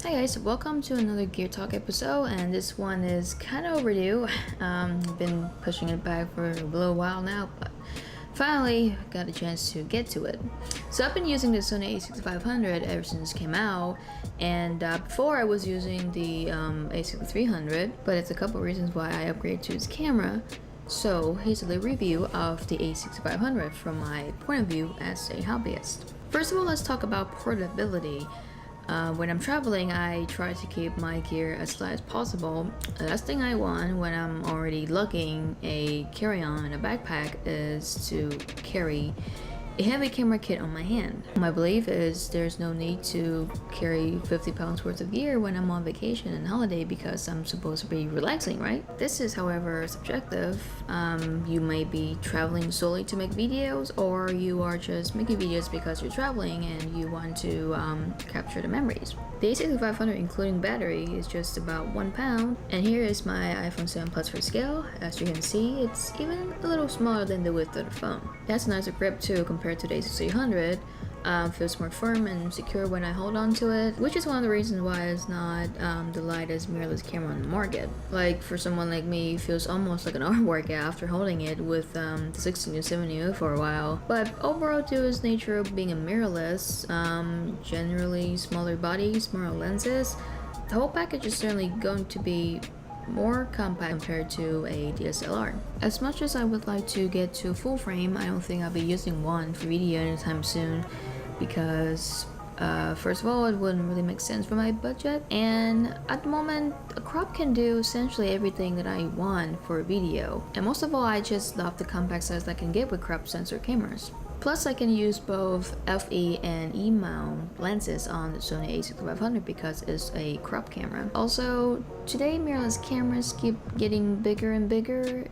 Hi guys, welcome to another Gear Talk episode, and this one is kind of overdue. I've been pushing it back for a little while now, but finally got a chance to get to it. So I've been using the Sony a6500 ever since it came out, and before I was using the a6300, but it's a couple reasons why I upgraded to this camera. So here's a little review of the a6500 from my point of view as a hobbyist. First of all, let's talk about portability. When I'm traveling, I try to keep my gear as light as possible. The last thing I want when I'm already lugging a carry-on and a backpack is to carry a heavy camera kit on my hand. My belief is there's no need to carry 50 pounds worth of gear when I'm on vacation and holiday because I'm supposed to be relaxing, right? This is, however, subjective. You may be traveling solely to make videos, or you are just making videos because you're traveling and you want to capture the memories. The a6500 including battery is just about 1 pound, and here is my iPhone 7 Plus for scale. As you can see, it's even a little smaller than the width of the phone. It has a nicer grip too compared to the a6300. Feels more firm and secure when I hold on to it, which is one of the reasons why it's not the lightest mirrorless camera on the market. Like, for someone like me, it feels almost like an arm workout after holding it with the 16-70 for a while. But overall, due to its nature of being a mirrorless, generally smaller body, smaller lenses, the whole package is certainly going to be more compact compared to a DSLR. As much as I would like to get to full frame, I don't think I'll be using one for video anytime soon because first of all, it wouldn't really make sense for my budget, and at the moment a crop can do essentially everything that I want for a video, and most of all I just love the compact size I can get with crop sensor cameras. Plus, I can use both FE and E mount lenses on the Sony a6500 because it's a crop camera. Also, today mirrorless cameras keep getting bigger and bigger,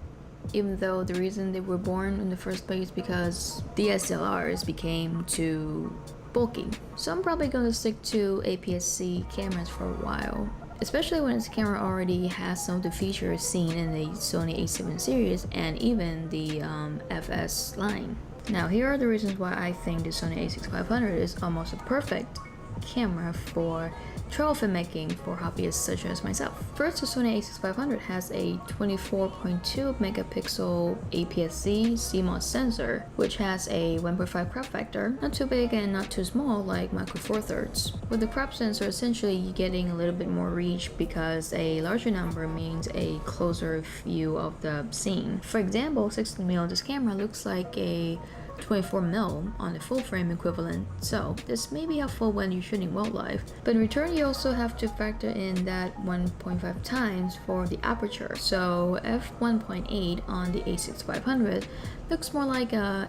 even though the reason they were born in the first place because DSLRs became too bulky. So I'm probably going to stick to APS-C cameras for a while, especially when this camera already has some of the features seen in the Sony a7 series and even the FS line. Now, here are the reasons why I think the Sony a6500 is almost a perfect camera for travel filmmaking for hobbyists such as myself. First, the Sony a6500 has a 24.2 megapixel APS-C CMOS sensor, which has a 1.5 crop factor, not too big and not too small like Micro Four Thirds. With the crop sensor, essentially you're getting a little bit more reach because a larger number means a closer view of the scene. For example, 16mm on this camera looks like a 24mm on the full frame equivalent, so this may be helpful when you're shooting wildlife. But in return, you also have to factor in that 1.5 times for the aperture, so f1.8 on the a6500 looks more like a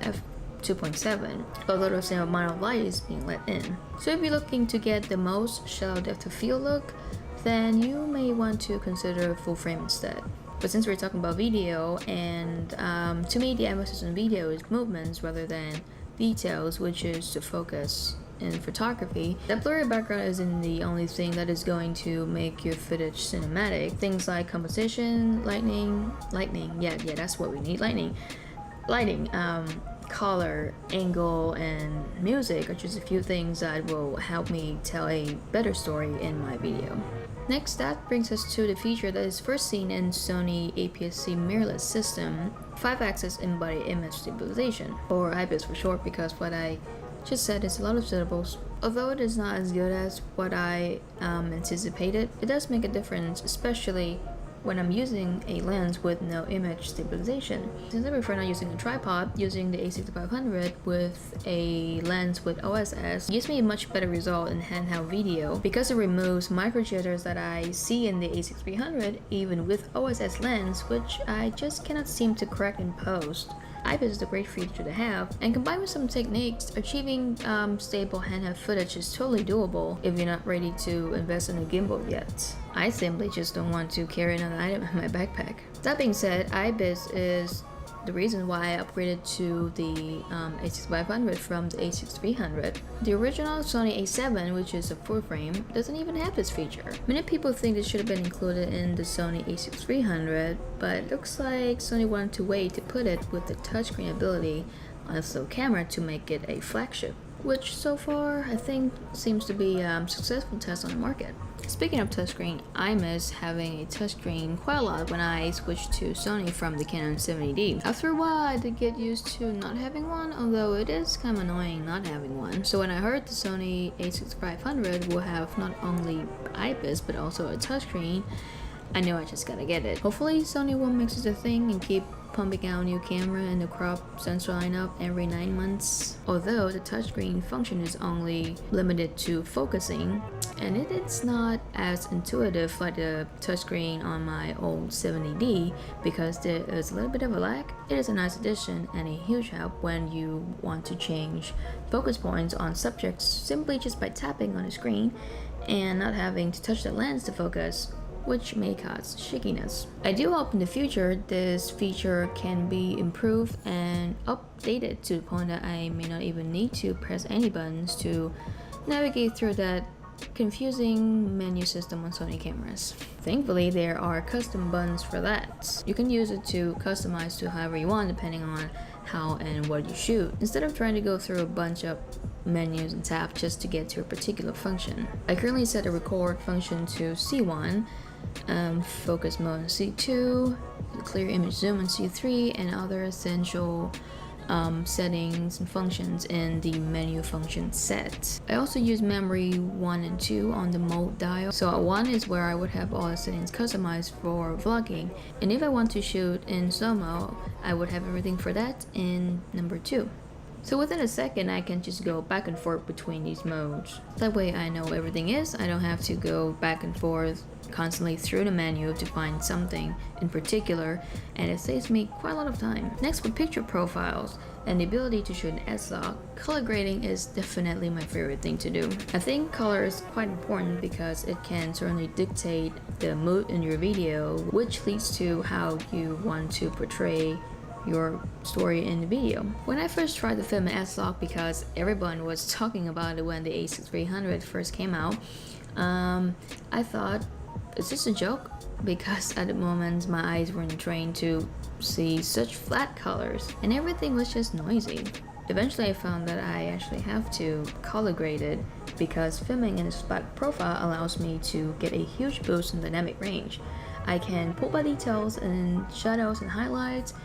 f2.7, although the same amount of light is being let in. So if you're looking to get the most shallow depth of field look, then you may want to consider full frame instead. But since we're talking about video, and to me the emphasis on video is movements rather than details, which is the focus in photography, that blurry background isn't the only thing that is going to make your footage cinematic. Things like composition, lighting, yeah, that's what we need, lighting, color, angle, and music are just a few things that will help me tell a better story in my video. Next, that brings us to the feature that is first seen in Sony APS-C mirrorless system, 5-axis embodied image stabilization, or IBIS for short, because what I just said is a lot of syllables. Although it is not as good as what I anticipated, it does make a difference, especially when I'm using a lens with no image stabilization. Since I prefer not using a tripod, using the a6500 with a lens with OSS gives me a much better result in handheld video because it removes micro jitters that I see in the a6300 even with OSS lens, which I just cannot seem to correct in post. IBIS is a great feature to have, and combined with some techniques, achieving stable handheld footage is totally doable if you're not ready to invest in a gimbal yet. I simply just don't want to carry another item in my backpack. That being said, IBIS is the reason why I upgraded to the a6500 from the a6300. The original Sony a7, which is a full frame, doesn't even have this feature. Many people think this should have been included in the Sony a6300, but it looks like Sony wanted to wait to put it with the touchscreen ability on its little camera to make it a flagship. which so far I think seems to be a successful test on the market. Speaking of touchscreen, I miss having a touchscreen quite a lot when I switched to Sony from the Canon 70D. After a while, I did get used to not having one, although it is kind of annoying not having one. So when I heard the Sony a6500 will have not only IPIS but also a touchscreen, I know I just gotta get it. Hopefully Sony will make such a thing and keep pumping out a new camera and the crop sensor lineup every 9 months. Although the touchscreen function is only limited to focusing, and it is not as intuitive like the touchscreen on my old 70D because there is a little bit of a lag. It is a nice addition and a huge help when you want to change focus points on subjects simply just by tapping on the screen and not having to touch the lens to focus, which may cause shakiness. I do hope in the future this feature can be improved and updated to the point that I may not even need to press any buttons to navigate through that confusing menu system on Sony cameras. Thankfully, there are custom buttons for that. You can use it to customize to however you want depending on how and what you shoot, instead of trying to go through a bunch of menus and tab just to get to a particular function. I currently set the record function to C1, focus mode on C2, clear image zoom on C3, and other essential settings and functions in the menu function set. I also use memory 1 and 2 on the mode dial. So at 1 is where I would have all the settings customized for vlogging, and if I want to shoot in slow mo, I would have everything for that in number 2. So within a second, I can just go back and forth between these modes. That way I know everything is. I don't have to go back and forth constantly through the menu to find something in particular, and it saves me quite a lot of time. Next, with picture profiles and the ability to shoot in S-Log, color grading is definitely my favorite thing to do. I think color is quite important because it can certainly dictate the mood in your video, which leads to how you want to portray your story in the video. When I first tried to film in S-Log, because everyone was talking about it when the a6300 first came out, I thought, is this a joke? Because at the moment my eyes weren't trained to see such flat colors and everything was just noisy. Eventually I found that I actually have to color grade it because filming in a flat profile allows me to get a huge boost in dynamic range. I can pull by details and shadows and highlights.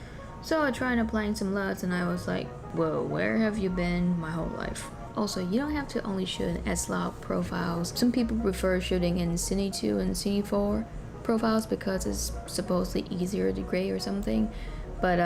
So I tried applying some LUTs and I was like, whoa, where have you been my whole life? Also, you don't have to only shoot in S-Log profiles. Some people prefer shooting in Cine 2 and Cine 4 profiles because it's supposedly easier to grade or something. But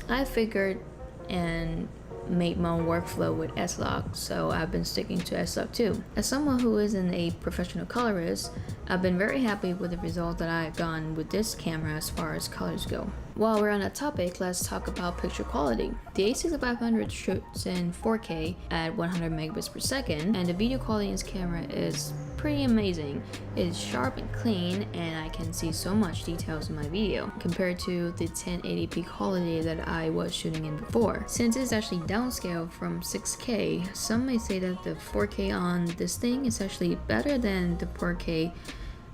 I figured and made my own workflow with S-Log, so I've been sticking to S-Log too. As someone who isn't a professional colorist, I've been very happy with the result that I've gotten with this camera as far as colors go. While we're on that topic, let's talk about picture quality. The a6500 shoots in 4K at 100 megabits per second, and the video quality in this camera is pretty amazing. It is sharp and clean, and I can see so much details in my video compared to the 1080p quality that I was shooting in before. Since it's actually downscaled from 6K, some may say that the 4K on this thing is actually better than the 4K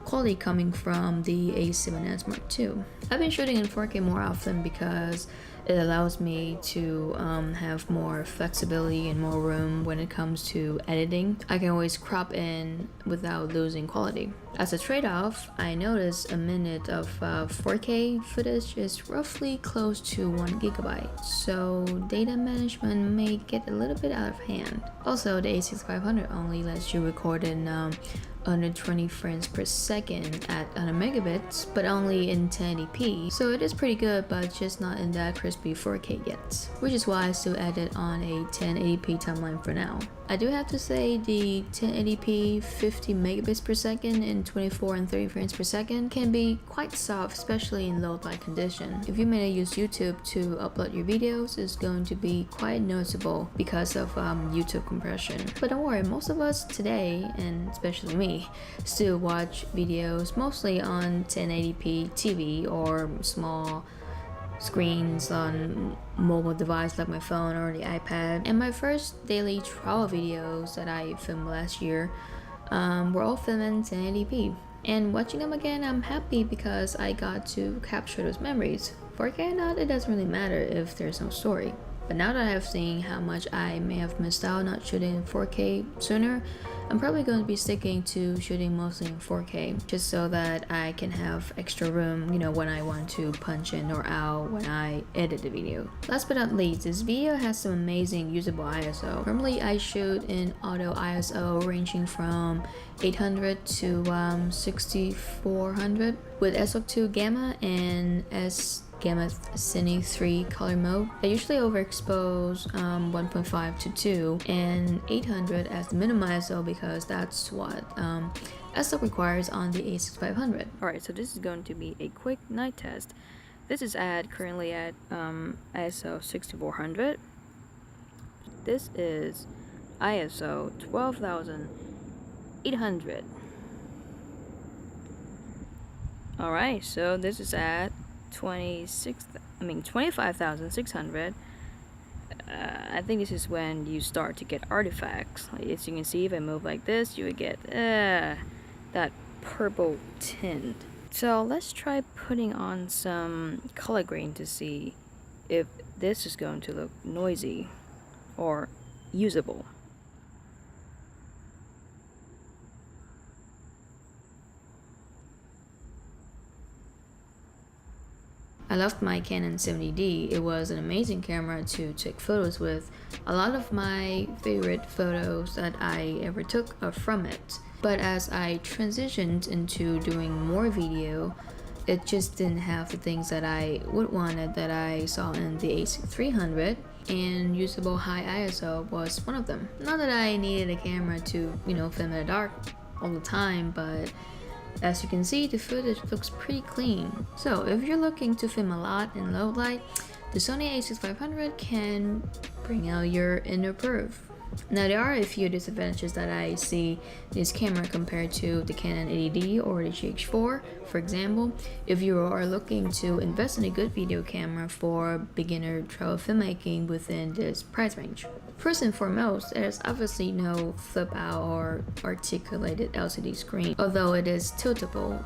quality coming from the a7S Mark II. I've been shooting in 4K more often because it allows me to have more flexibility and more room when it comes to editing. I can always crop in without losing quality. As a trade-off, I noticed a minute of 4K footage is roughly close to 1 gigabyte, so data management may get a little bit out of hand. Also, the a6500 only lets you record in 120 frames per second at 100 megabits, but only in 1080p, so it is pretty good, but just not in that crispy 4K yet, which is why I still added on a 1080p timeline for now. I do have to say the 1080p 50 megabits per second in 24 and 30 frames per second can be quite soft, especially in low light condition. If you mainly use YouTube to upload your videos, it's going to be quite noticeable because of YouTube compression. But don't worry, most of us today, and especially me, still watch videos mostly on 1080p TV or small screens on mobile device like my phone or the iPad. And my first daily trial videos that I filmed last year were all filmed in 1080p. And watching them again, I'm happy because I got to capture those memories. 4K or not, it doesn't really matter if there's no story. But now that I've seen how much I may have missed out not shooting in 4K sooner, I'm probably going to be sticking to shooting mostly in 4K, just so that I can have extra room, you know, when I want to punch in or out when I edit the video. Last but not least, this video has some amazing usable ISO. Normally I shoot in auto ISO ranging from 800 to 6400 with SO2 gamma and Gamma Cine 3 color mode. I usually overexpose 1.5 to 2 and 800 as the minimum ISO because that's what SO requires on the a6500. Alright, so this is going to be a quick night test. This is currently at ISO 6400. This is ISO 12800. Alright, so this is at 25,600. I think this is when you start to get artifacts. As you can see, if I move like this, you would get that purple tint. So let's try putting on some color grade to see if this is going to look noisy or usable. I loved my Canon 70D. It was an amazing camera to take photos with. A lot of my favorite photos that I ever took are from it. But as I transitioned into doing more video, it just didn't have the things that I would wanted that I saw in the a6300, and usable high ISO was one of them. Not that I needed a camera to, you know, film in the dark all the time, but as you can see, the footage looks pretty clean. So if you're looking to film a lot in low light, the Sony a6500 can bring out your inner proof. Now there are a few disadvantages that I see this camera compared to the Canon 80D or the GH4. For example, if you are looking to invest in a good video camera for beginner travel filmmaking within this price range. First and foremost, there's obviously no flip out or articulated LCD screen, although it is tiltable.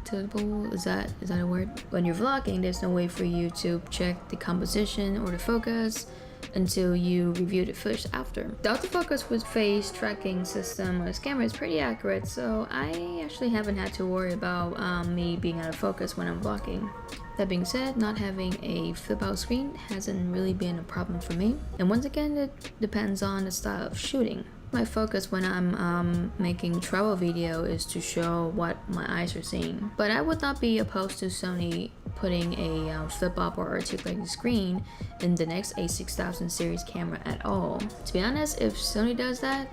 Tiltable, is that a word? When you're vlogging, there's no way for you to check the composition or the focus until you review the footage after. The autofocus with face tracking system on this camera is pretty accurate, so I actually haven't had to worry about me being out of focus when I'm vlogging. That being said, not having a flip out screen hasn't really been a problem for me. And once again, it depends on the style of shooting. My focus when I'm making travel video is to show what my eyes are seeing. But I would not be opposed to Sony putting a flip up or articulated screen in the next a6000 series camera at all. To be honest, if Sony does that,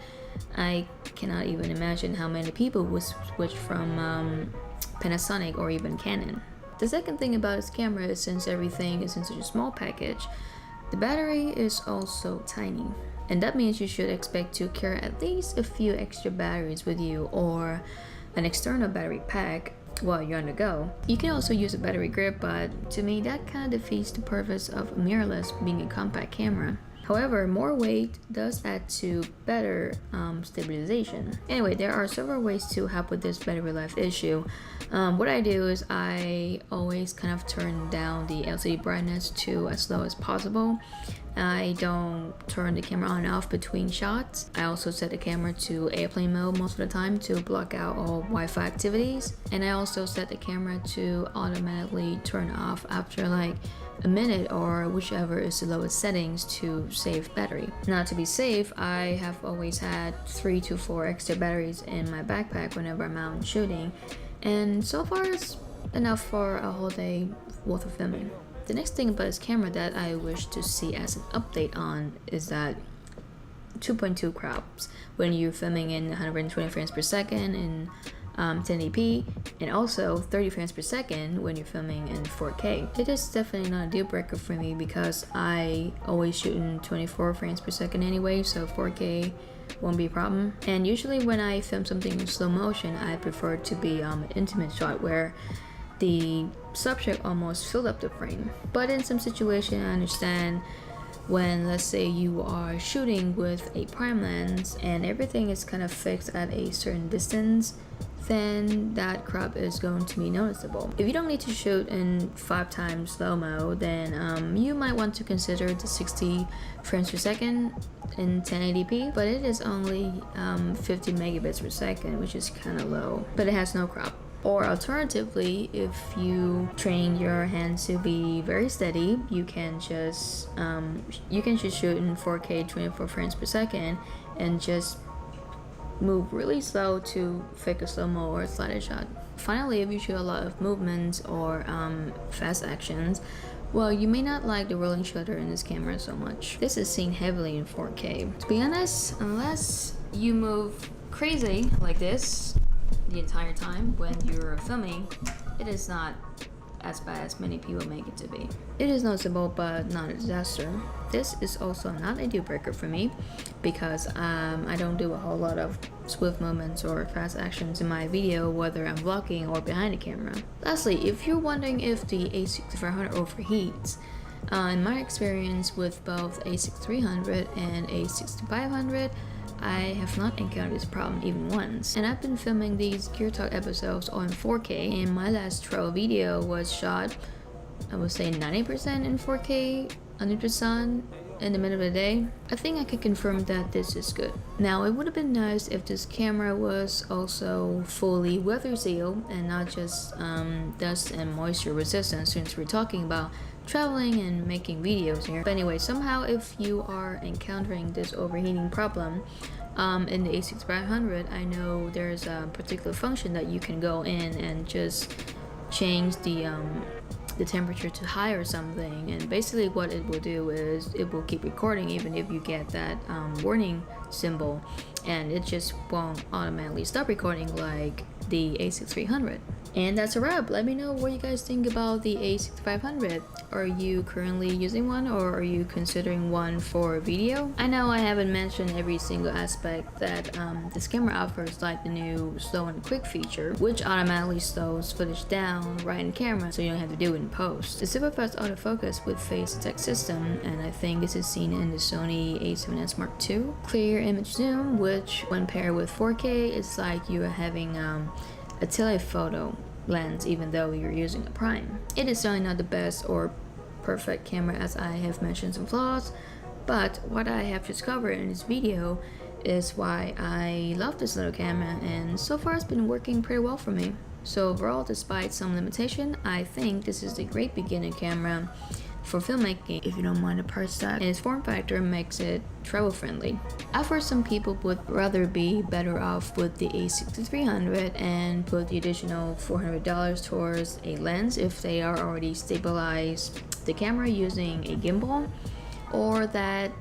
I cannot even imagine how many people would switch from Panasonic or even Canon. The second thing about this camera is, since everything is in such a small package, the battery is also tiny. And that means you should expect to carry at least a few extra batteries with you or an external battery pack while you're on the go. You can also use a battery grip, but to me that kind of defeats the purpose of mirrorless being a compact camera. However, more weight does add to better stabilization. Anyway, there are several ways to help with this battery life issue. What I do is I always kind of turn down the LCD brightness to as low as possible. I don't turn the camera on and off between shots. I also set the camera to airplane mode most of the time to block out all Wi-Fi activities. And I also set the camera to automatically turn off after like a minute or whichever is the lowest settings to save battery. Now, to be safe, I have always had 3 to 4 extra batteries in my backpack whenever I'm out shooting, and so far it's enough for a whole day worth of filming. The next thing about this camera that I wish to see as an update on is that 2.2 crops when you're filming in 120 frames per second in 1080p, and also 30 frames per second when you're filming in 4K. It is definitely not a deal breaker for me because I always shoot in 24 frames per second anyway, so 4K won't be a problem. And usually when I film something in slow motion, I prefer it to be an intimate shot where the subject almost filled up the frame. But in some situation, I understand when, let's say, you are shooting with a prime lens and everything is kind of fixed at a certain distance then that crop is going to be noticeable. If you don't need to shoot in 5 times slow-mo, then you might want to consider the 60 frames per second in 1080p, but it is only 50 megabits per second, which is kind of low, but it has no crop. Or alternatively, if you train your hands to be very steady, you can just shoot in 4K 24 frames per second and just move really slow to fake a slow-mo or a sliding shot. Finally, if you shoot a lot of movements or fast actions, well, you may not like the rolling shutter in this camera so much. This is seen heavily in 4K. To be honest, unless you move crazy like this the entire time when you're filming, it is not as bad as many people make it to be. It is noticeable, but not a disaster. This is also not a deal breaker for me because I don't do a whole lot of swift movements or fast actions in my video, whether I'm vlogging or behind the camera. Lastly, if you're wondering if the a6500 overheats, in my experience with both a6300 and a6500, I have not encountered this problem even once, and I've been filming these Gear Talk episodes on 4K, and my last trail video was shot, I would say 90% in 4K under the sun in the middle of the day. I think I can confirm that this is good. Now, it would have been nice if this camera was also fully weather sealed and not just dust and moisture resistant, since we're talking about traveling and making videos here. But anyway, somehow if you are encountering this overheating problem in the a6500, I know there's a particular function that you can go in and just change the temperature to high or something, and basically what it will do is it will keep recording even if you get that warning symbol, and it just won't automatically stop recording like the a6300. And that's a wrap. Let me know what you guys think about the a6500. Are you currently using one, or are you considering one for video? I know I haven't mentioned every single aspect that this camera offers, like the new slow and quick feature, which automatically slows footage down right in camera so you don't have to do it in post. The super fast autofocus with phase detect system, and I think this is seen in the Sony a7S Mark II. Clear image zoom, which when paired with 4K, it's like you are having a telephoto lens even though you're using a prime. It is certainly not the best or perfect camera, as I have mentioned some flaws, but what I have discovered in this video is why I love this little camera, and so far it's been working pretty well for me. So overall, despite some limitation, I think this is a great beginning camera for filmmaking if you don't mind the price tag, and its form factor makes it travel friendly. I've heard some people would rather be better off with the a6300 and put the additional $400 towards a lens if they are already stabilized the camera using a gimbal, or that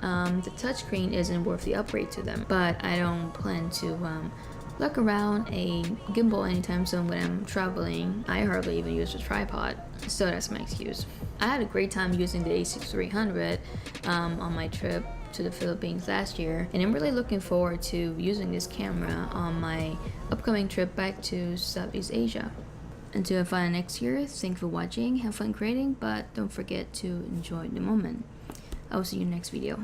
the touchscreen isn't worth the upgrade to them. But I don't plan to look around a gimbal anytime soon when I'm traveling. I hardly even use a tripod, so that's my excuse. I had a great time using the a6300 on my trip to the Philippines last year, and I'm really looking forward to using this camera on my upcoming trip back to Southeast Asia. Until I find next year, thanks for watching, have fun creating, but don't forget to enjoy the moment. I will see you in the next video.